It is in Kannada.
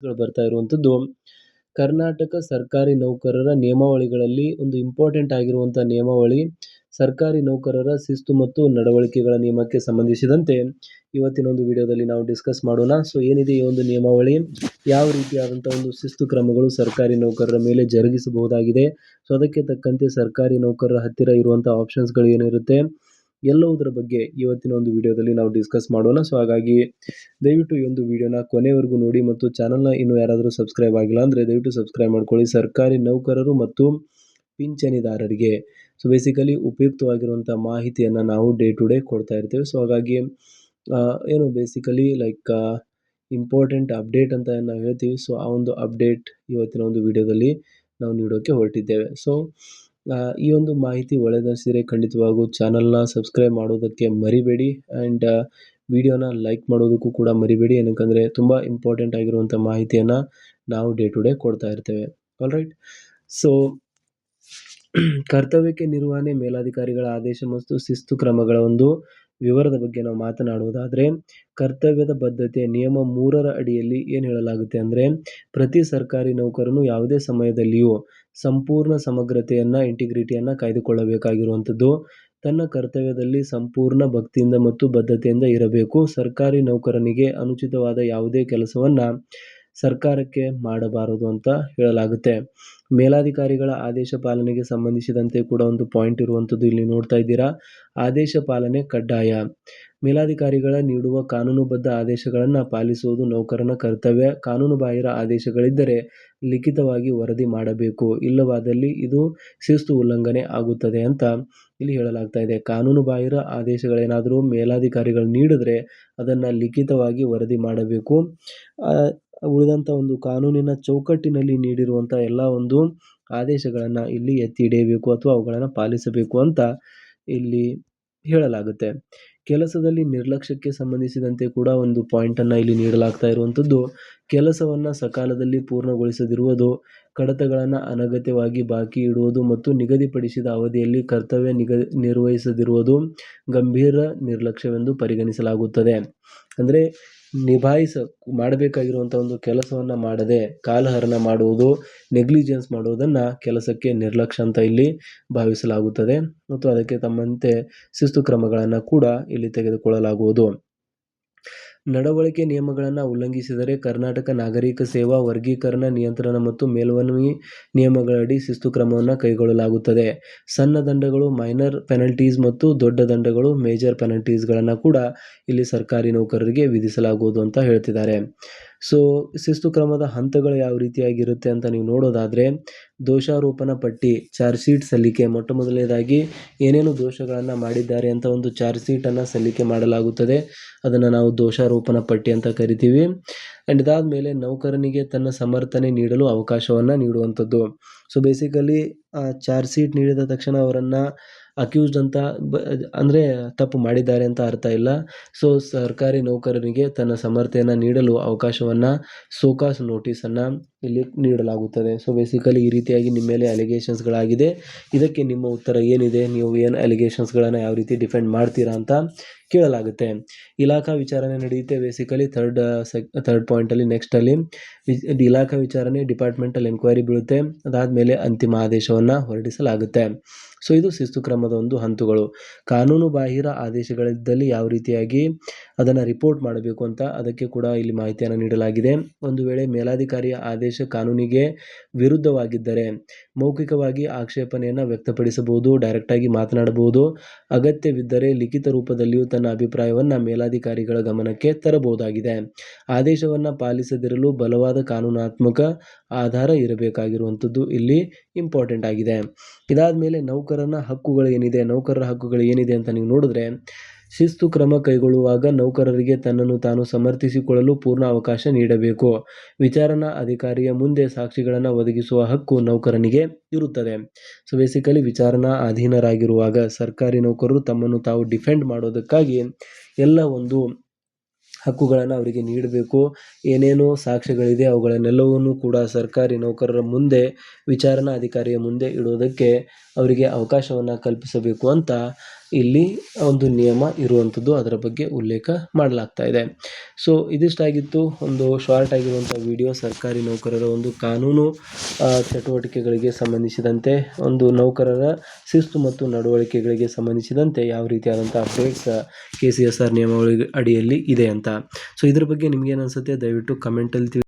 ಬರ್ತಾ ಇರುವಂಥದ್ದು ಕರ್ನಾಟಕ ಸರ್ಕಾರಿ ನೌಕರರ ನಿಯಮಾವಳಿಗಳಲ್ಲಿ ಒಂದು ಇಂಪಾರ್ಟೆಂಟ್ ಆಗಿರುವಂಥ ನಿಯಮಾವಳಿ ಸರ್ಕಾರಿ ನೌಕರರ ಶಿಸ್ತು ಮತ್ತು ನಡವಳಿಕೆಗಳ ನಿಯಮಕ್ಕೆ ಸಂಬಂಧಿಸಿದಂತೆ ಇವತ್ತಿನ ಒಂದು ವಿಡಿಯೋದಲ್ಲಿ ನಾವು ಡಿಸ್ಕಸ್ ಮಾಡೋಣ. ಸೊ ಏನಿದೆ ಈ ಒಂದು ನಿಯಮಾವಳಿ, ಯಾವ ರೀತಿಯಾದಂಥ ಒಂದು ಶಿಸ್ತು ಕ್ರಮಗಳು ಸರ್ಕಾರಿ ನೌಕರರ ಮೇಲೆ ಜರುಗಿಸಬಹುದಾಗಿದೆ, ಸೊ ಅದಕ್ಕೆ ತಕ್ಕಂತೆ ಸರ್ಕಾರಿ ನೌಕರರ ಹತ್ತಿರ ಇರುವಂಥ ಆಪ್ಷನ್ಸ್ಗಳು ಏನಿರುತ್ತೆ ಎಲ್ಲವುದರ ಬಗ್ಗೆ ಇವತ್ತಿನ ಒಂದು ವಿಡಿಯೋದಲ್ಲಿ ನಾವು ಡಿಸ್ಕಸ್ ಮಾಡೋಣ. ಸೊ ಹಾಗಾಗಿ ದಯವಿಟ್ಟು ಈ ಒಂದು ವಿಡಿಯೋನ ಕೊನೆವರೆಗೂ ನೋಡಿ ಮತ್ತು ಚಾನಲ್ನ ಇನ್ನೂ ಯಾರಾದರೂ ಸಬ್ಸ್ಕ್ರೈಬ್ ಆಗಿಲ್ಲ ಅಂದರೆ ದಯವಿಟ್ಟು ಸಬ್ಸ್ಕ್ರೈಬ್ ಮಾಡ್ಕೊಳ್ಳಿ. ಸರ್ಕಾರಿ ನೌಕರರು ಮತ್ತು ಪಿಂಚಣಿದಾರರಿಗೆ ಸೊ ಬೇಸಿಕಲಿ ಉಪಯುಕ್ತವಾಗಿರುವಂಥ ಮಾಹಿತಿಯನ್ನು ನಾವು ಡೇ ಟು ಡೇ ಕೊಡ್ತಾ ಇರ್ತೇವೆ. ಸೊ ಹಾಗಾಗಿ ಏನು ಬೇಸಿಕಲಿ ಲೈಕ್ ಇಂಪಾರ್ಟೆಂಟ್ ಅಪ್ಡೇಟ್ ಅಂತ ನಾವು ಹೇಳ್ತೀವಿ. ಸೊ ಆ ಒಂದು ಅಪ್ಡೇಟ್ ಇವತ್ತಿನ ಒಂದು ವಿಡಿಯೋದಲ್ಲಿ ನಾವು ನೀಡೋಕ್ಕೆ ಹೊರಟಿದ್ದೇವೆ. ಸೊ ಈ ಒಂದು ಮಾಹಿತಿ ಒಳ್ಳೆಯದನಿಸಿದರೆ ಖಂಡಿತವಾಗೂ ಚಾನಲ್ನ ಸಬ್ಸ್ಕ್ರೈಬ್ ಮಾಡೋದಕ್ಕೆ ಮರಿಬೇಡಿ ಆ್ಯಂಡ್ ವಿಡಿಯೋನ ಲೈಕ್ ಮಾಡೋದಕ್ಕೂ ಕೂಡ ಮರಿಬೇಡಿ. ಏನಕ್ಕಂದರೆ ತುಂಬ ಇಂಪಾರ್ಟೆಂಟ್ ಆಗಿರುವಂಥ ಮಾಹಿತಿಯನ್ನು ನಾವು ಡೇ ಟು ಡೇ ಕೊಡ್ತಾ ಇರ್ತೇವೆ. ಆಲ್ರೈಟ್, ಸೊ ಕರ್ತವ್ಯಕ್ಕೆ ನಿರ್ವಹಣೆ, ಮೇಲಾಧಿಕಾರಿಗಳ ಆದೇಶ ಮತ್ತು ಶಿಸ್ತು ಕ್ರಮಗಳ ಒಂದು ವಿವರದ ಬಗ್ಗೆ ನಾವು ಮಾತನಾಡುವುದಾದರೆ, ಕರ್ತವ್ಯದ ಬದ್ಧತೆ ನಿಯಮ 3ರ ಅಡಿಯಲ್ಲಿ ಏನು ಹೇಳಲಾಗುತ್ತೆ ಅಂದರೆ, ಪ್ರತಿ ಸರ್ಕಾರಿ ನೌಕರನು ಯಾವುದೇ ಸಮಯದಲ್ಲಿಯೂ ಸಂಪೂರ್ಣ ಸಮಗ್ರತೆಯನ್ನು, ಇಂಟಿಗ್ರಿಟಿಯನ್ನು ಕಾಯ್ದುಕೊಳ್ಳಬೇಕಾಗಿರುವಂಥದ್ದು. ತನ್ನ ಕರ್ತವ್ಯದಲ್ಲಿ ಸಂಪೂರ್ಣ ಭಕ್ತಿಯಿಂದ ಮತ್ತು ಬದ್ಧತೆಯಿಂದ ಇರಬೇಕು. ಸರ್ಕಾರಿ ನೌಕರನಿಗೆ ಅನುಚಿತವಾದ ಯಾವುದೇ ಕೆಲಸವನ್ನು ಸರ್ಕಾರಕ್ಕೆ ಮಾಡಬಾರದು ಅಂತ ಹೇಳಲಾಗುತ್ತೆ. ಮೇಲಾಧಿಕಾರಿಗಳ ಆದೇಶ ಪಾಲನೆಗೆ ಸಂಬಂಧಿಸಿದಂತೆ ಕೂಡ ಒಂದು ಪಾಯಿಂಟ್ ಇರುವಂಥದ್ದು ಇಲ್ಲಿ ನೋಡ್ತಾ ಇದ್ದೀರಾ. ಆದೇಶ ಪಾಲನೆ ಕಡ್ಡಾಯ. ಮೇಲಾಧಿಕಾರಿಗಳ ನೀಡುವ ಕಾನೂನುಬದ್ಧ ಆದೇಶಗಳನ್ನು ಪಾಲಿಸುವುದು ನೌಕರನ ಕರ್ತವ್ಯ. ಕಾನೂನುಬಾಹಿರ ಆದೇಶಗಳಿದ್ದರೆ ಲಿಖಿತವಾಗಿ ವರದಿ ಮಾಡಬೇಕು, ಇಲ್ಲವಾದಲ್ಲಿ ಇದು ಶಿಸ್ತು ಉಲ್ಲಂಘನೆ ಆಗುತ್ತದೆ ಅಂತ ಇಲ್ಲಿ ಹೇಳಲಾಗ್ತಾ ಇದೆ. ಕಾನೂನುಬಾಹಿರ ಆದೇಶಗಳೇನಾದರೂ ಮೇಲಾಧಿಕಾರಿಗಳು ನೀಡಿದ್ರೆ ಅದನ್ನು ಲಿಖಿತವಾಗಿ ವರದಿ ಮಾಡಬೇಕು. ಉಳಿದಂಥ ಒಂದು ಕಾನೂನಿನ ಚೌಕಟ್ಟಿನಲ್ಲಿ ನೀಡಿರುವಂಥ ಎಲ್ಲ ಒಂದು ಆದೇಶಗಳನ್ನು ಇಲ್ಲಿ ಎತ್ತಿ ಹಿಡಿಯಬೇಕು ಅಥವಾ ಅವುಗಳನ್ನು ಪಾಲಿಸಬೇಕು ಅಂತ ಇಲ್ಲಿ ಹೇಳಲಾಗುತ್ತೆ. ಕೆಲಸದಲ್ಲಿ ನಿರ್ಲಕ್ಷ್ಯಕ್ಕೆ ಸಂಬಂಧಿಸಿದಂತೆ ಕೂಡ ಒಂದು ಪಾಯಿಂಟನ್ನು ಇಲ್ಲಿ ನೀಡಲಾಗ್ತಾ ಇರುವಂಥದ್ದು, ಕೆಲಸವನ್ನು ಸಕಾಲದಲ್ಲಿ ಪೂರ್ಣಗೊಳಿಸದಿರುವುದು, ಕಡತಗಳನ್ನು ಅನಗತ್ಯವಾಗಿ ಬಾಕಿ ಇಡುವುದು ಮತ್ತು ನಿಗದಿಪಡಿಸಿದ ಅವಧಿಯಲ್ಲಿ ಕರ್ತವ್ಯ ನಿರ್ವಹಿಸದಿರುವುದು ಗಂಭೀರ ನಿರ್ಲಕ್ಷ್ಯವೆಂದು ಪರಿಗಣಿಸಲಾಗುತ್ತದೆ. ಅಂದರೆ ಮಾಡಬೇಕಾಗಿರುವಂಥ ಒಂದು ಕೆಲಸವನ್ನು ಮಾಡದೆ ಕಾಲಹರಣ ಮಾಡುವುದು, ನೆಗ್ಲಿಜೆನ್ಸ್ ಮಾಡುವುದನ್ನು ಕೆಲಸಕ್ಕೆ ನಿರ್ಲಕ್ಷ್ಯ ಅಂತ ಇಲ್ಲಿ ಭಾವಿಸಲಾಗುತ್ತದೆ ಮತ್ತು ಅದಕ್ಕೆ ತಮ್ಮಂತೆ ಶಿಸ್ತು ಕ್ರಮಗಳನ್ನು ಕೂಡ ಇಲ್ಲಿ ತೆಗೆದುಕೊಳ್ಳಲಾಗುವುದು. ನಡವಳಿಕೆ ನಿಯಮಗಳನ್ನು ಉಲ್ಲಂಘಿಸಿದರೆ ಕರ್ನಾಟಕ ನಾಗರಿಕ ಸೇವಾ ವರ್ಗೀಕರಣ, ನಿಯಂತ್ರಣ ಮತ್ತು ಮೇಲ್ಮನವಿ ನಿಯಮಗಳಡಿ ಶಿಸ್ತು ಕ್ರಮವನ್ನು ಕೈಗೊಳ್ಳಲಾಗುತ್ತದೆ. ಸಣ್ಣ ದಂಡಗಳು ಮೈನರ್ ಪೆನಲ್ಟೀಸ್ ಮತ್ತು ದೊಡ್ಡ ದಂಡಗಳು ಮೇಜರ್ ಪೆನಲ್ಟೀಸ್ಗಳನ್ನು ಕೂಡ ಇಲ್ಲಿ ಸರ್ಕಾರಿ ನೌಕರರಿಗೆ ವಿಧಿಸಲಾಗುವುದು ಅಂತ ಹೇಳ್ತಿದ್ದಾರೆ. ಸೊ ಶಿಸ್ತು ಕ್ರಮದ ಹಂತಗಳು ಯಾವ ರೀತಿಯಾಗಿರುತ್ತೆ ಅಂತ ನೀವು ನೋಡೋದಾದರೆ, ದೋಷಾರೋಪಣಾ ಪಟ್ಟಿ, ಚಾರ್ಜ್ ಶೀಟ್ ಸಲ್ಲಿಕೆ. ಮೊಟ್ಟ ಮೊದಲನೇದಾಗಿ ಏನೇನು ದೋಷಗಳನ್ನು ಮಾಡಿದ್ದಾರೆ ಅಂತ ಒಂದು ಚಾರ್ಜ್ ಶೀಟನ್ನು ಸಲ್ಲಿಕೆ ಮಾಡಲಾಗುತ್ತದೆ. ಅದನ್ನು ನಾವು ದೋಷಾರೋಪಣಾ ಪಟ್ಟಿ ಅಂತ ಕರಿತೀವಿ. ಆ್ಯಂಡ್ ಇದಾದ ಮೇಲೆ ನೌಕರನಿಗೆ ತನ್ನ ಸಮರ್ಥನೆ ನೀಡಲು ಅವಕಾಶವನ್ನು ನೀಡುವಂಥದ್ದು. ಸೊ ಬೇಸಿಕಲಿ ಚಾರ್ಜ್ ಶೀಟ್ ನೀಡಿದ ತಕ್ಷಣ ಅವರನ್ನು ಅಕ್ಯೂಸ್ಡ್ ಅಂತ ಅಂದರೆ ತಪ್ಪು ಮಾಡಿದ್ದಾರೆ ಅಂತ ಅರ್ಥ ಇಲ್ಲ. ಸೊ ಸರ್ಕಾರಿ ನೌಕರನಿಗೆ ತನ್ನ ಸಮರ್ಥನೆಯನ್ನು ನೀಡಲು ಅವಕಾಶವನ್ನು, ಸೋಕಾಸ್ ನೋಟಿಸನ್ನು ಇಲ್ಲಿ ನೀಡಲಾಗುತ್ತದೆ. ಸೊ ಬೇಸಿಕಲಿ ಈ ರೀತಿಯಾಗಿ ನಿಮ್ಮ ಮೇಲೆ ಅಲಿಗೇಷನ್ಸ್ಗಳಾಗಿದೆ, ಇದಕ್ಕೆ ನಿಮ್ಮ ಉತ್ತರ ಏನಿದೆ, ನೀವು ಏನು ಅಲಿಗೇಷನ್ಸ್ಗಳನ್ನು ಯಾವ ರೀತಿ ಡಿಫೆಂಡ್ ಮಾಡ್ತೀರಾ ಅಂತ ಕೇಳಲಾಗುತ್ತೆ. ಇಲಾಖಾ ವಿಚಾರಣೆ ನಡೆಯುತ್ತೆ. ಬೇಸಿಕಲಿ ಥರ್ಡ್ ಪಾಯಿಂಟಲ್ಲಿ ನೆಕ್ಸ್ಟಲ್ಲಿ ಇಲಾಖಾ ವಿಚಾರಣೆ, ಡಿಪಾರ್ಟ್ಮೆಂಟಲ್ ಎನ್ಕ್ವೈರಿ ಬೀಳುತ್ತೆ. ಅದಾದಮೇಲೆ ಅಂತಿಮ ಆದೇಶವನ್ನು ಹೊರಡಿಸಲಾಗುತ್ತೆ. ಸೊ ಇದು ಶಿಸ್ತು ಕ್ರಮದ ಒಂದು ಹಂತಗಳು. ಕಾನೂನು ಬಾಹಿರ ಆದೇಶಗಳಿದ್ದಲ್ಲಿ ಯಾವ ರೀತಿಯಾಗಿ ಅದನ್ನು ರಿಪೋರ್ಟ್ ಮಾಡಬೇಕು ಅಂತ ಅದಕ್ಕೆ ಕೂಡ ಇಲ್ಲಿ ಮಾಹಿತಿಯನ್ನು ನೀಡಲಾಗಿದೆ. ಒಂದು ವೇಳೆ ಮೇಲಾಧಿಕಾರಿಯ ಆದೇಶ ಕಾನೂನಿಗೆ ವಿರುದ್ಧವಾಗಿದ್ದರೆ ಮೌಖಿಕವಾಗಿ ಆಕ್ಷೇಪಣೆಯನ್ನು ವ್ಯಕ್ತಪಡಿಸಬಹುದು, ಡೈರೆಕ್ಟಾಗಿ ಮಾತನಾಡಬಹುದು. ಅಗತ್ಯವಿದ್ದರೆ ಲಿಖಿತ ರೂಪದಲ್ಲಿಯೂ ತನ್ನ ಅಭಿಪ್ರಾಯವನ್ನು ಮೇಲಾಧಿಕಾರಿಗಳ ಗಮನಕ್ಕೆ ತರಬಹುದಾಗಿದೆ. ಆದೇಶವನ್ನು ಪಾಲಿಸದಿರಲು ಬಲವಾದ ಕಾನೂನಾತ್ಮಕ ಆಧಾರ ಇರಬೇಕಾಗಿರುವಂಥದ್ದು ಇಲ್ಲಿ ಇಂಪಾರ್ಟೆಂಟ್ ಆಗಿದೆ. ಇದಾದ ಮೇಲೆ ನೌಕರರ ಹಕ್ಕುಗಳು ಏನಿದೆ ಅಂತ ನೀವು ನೋಡಿದ್ರೆ, ಶಿಸ್ತು ಕ್ರಮ ಕೈಗೊಳ್ಳುವಾಗ ನೌಕರರಿಗೆ ತನ್ನನ್ನು ತಾನು ಸಮರ್ಥಿಸಿಕೊಳ್ಳಲು ಪೂರ್ಣ ಅವಕಾಶ ನೀಡಬೇಕು. ವಿಚಾರಣಾ ಅಧಿಕಾರಿಯ ಮುಂದೆ ಸಾಕ್ಷಿಗಳನ್ನು ಒದಗಿಸುವ ಹಕ್ಕು ನೌಕರನಿಗೆ ಇರುತ್ತದೆ. ಸೊ ಬೇಸಿಕಲಿ ವಿಚಾರಣಾ ಅಧೀನರಾಗಿರುವಾಗ ಸರ್ಕಾರಿ ನೌಕರರು ತಮ್ಮನ್ನು ತಾವು ಡಿಫೆಂಡ್ ಮಾಡೋದಕ್ಕಾಗಿ ಎಲ್ಲ ಒಂದು ಹಕ್ಕುಗಳನ್ನು ಅವರಿಗೆ ನೀಡಬೇಕು. ಏನೇನು ಸಾಕ್ಷ್ಯಗಳಿದೆ ಅವುಗಳನ್ನೆಲ್ಲವನ್ನೂ ಕೂಡ ಸರ್ಕಾರಿ ನೌಕರರ ಮುಂದೆ, ವಿಚಾರಣಾ ಅಧಿಕಾರಿಯ ಮುಂದೆ ಇಡೋದಕ್ಕೆ ಅವರಿಗೆ ಅವಕಾಶವನ್ನು ಕಲ್ಪಿಸಬೇಕು ಅಂತ ಇಲ್ಲಿ ಒಂದು ನಿಯಮ ಇರುವಂಥದ್ದು, ಅದರ ಬಗ್ಗೆ ಉಲ್ಲೇಖ ಮಾಡಲಾಗ್ತಾ ಇದೆ. ಸೊ ಇದಿಷ್ಟಾಗಿತ್ತು ಒಂದು ಶಾರ್ಟ್ ಆಗಿರುವಂಥ ವಿಡಿಯೋ. ಸರ್ಕಾರಿ ನೌಕರರ ಒಂದು ಕಾನೂನು ಚಟುವಟಿಕೆಗಳಿಗೆ ಸಂಬಂಧಿಸಿದಂತೆ, ಒಂದು ನೌಕರರ ಶಿಸ್ತು ಮತ್ತು ನಡವಳಿಕೆಗಳಿಗೆ ಸಂಬಂಧಿಸಿದಂತೆ ಯಾವ ರೀತಿಯಾದಂಥ ಅಪ್ಡೇಟ್ಸ್ KCSR ನಿಯಮಾವಳಿ ಅಡಿಯಲ್ಲಿ ಇದೆ ಅಂತ. ಸೊ ಇದ್ರ ಬಗ್ಗೆ ನಿಮ್ಗೇನು ಅನಿಸುತ್ತೆ ದಯವಿಟ್ಟು ಕಮೆಂಟಲ್ಲಿ